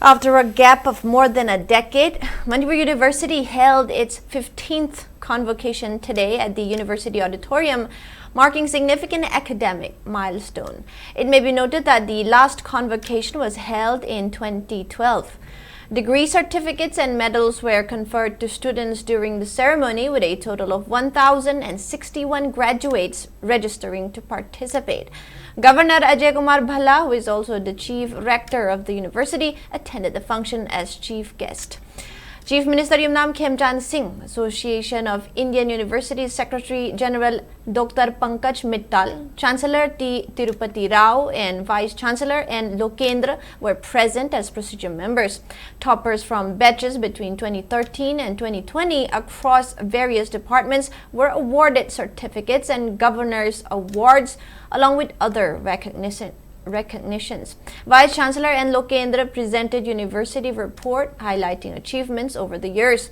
After a gap of more than a decade, Manipur University held its 15th convocation today at the University Auditorium, marking significant academic milestone. It may be noted that the last convocation was held in 2012. Degree certificates and medals were conferred to students during the ceremony, with a total of 1,061 graduates registering to participate. Governor Ajay Kumar Bhalla, who is also the chief rector of the university, attended the function as chief guest. Chief Minister Yumnam Khemchan Singh, Association of Indian Universities Secretary General Dr. Pankaj Mittal, Chancellor T. Tirupati Rao and Vice Chancellor N. Lokendra were present as procedure members. Toppers from batches between 2013 and 2020 across various departments were awarded certificates and governor's awards along with other recognitions. Vice Chancellor N. Lokendra presented university report highlighting achievements over the years.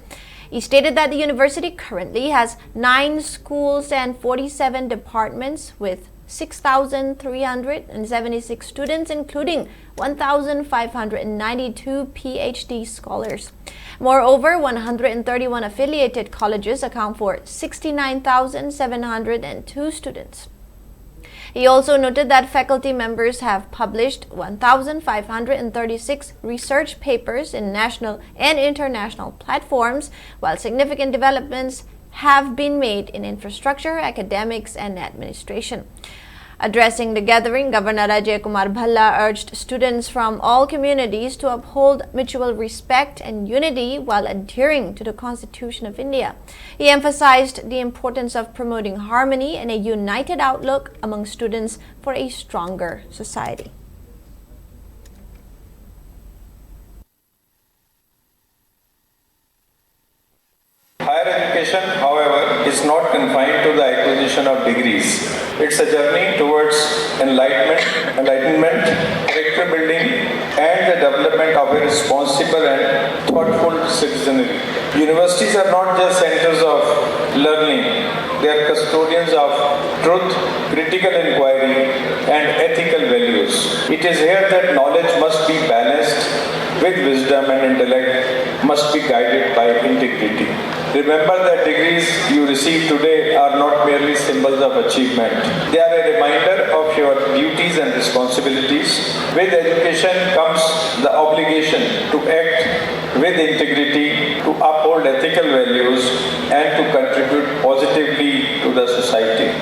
He stated that the university currently has 9 schools and 47 departments with 6,376 students, including 1,592 PhD scholars. Moreover, 131 affiliated colleges account for 69,702 students. He also noted that faculty members have published 1,536 research papers in national and international platforms, while significant developments have been made in infrastructure, academics, and administration. Addressing the gathering, Governor Ajay Kumar Bhalla urged students from all communities to uphold mutual respect and unity while adhering to the Constitution of India. He emphasized the importance of promoting harmony and a united outlook among students for a stronger society. Higher education, however, is not confined to the acquisition of degrees. It's a journey towards enlightenment, character building, and the development of a responsible and thoughtful citizenry. Universities are not just centers of learning, they are custodians of truth, critical inquiry, and ethical values. It is here that knowledge must be balanced with wisdom, and intellect must be guided by integrity. Remember that degrees you receive today are not merely symbols of achievement. They are a reminder of your duties and responsibilities. With education comes the obligation to act with integrity, to uphold ethical values, and to contribute positively to the society.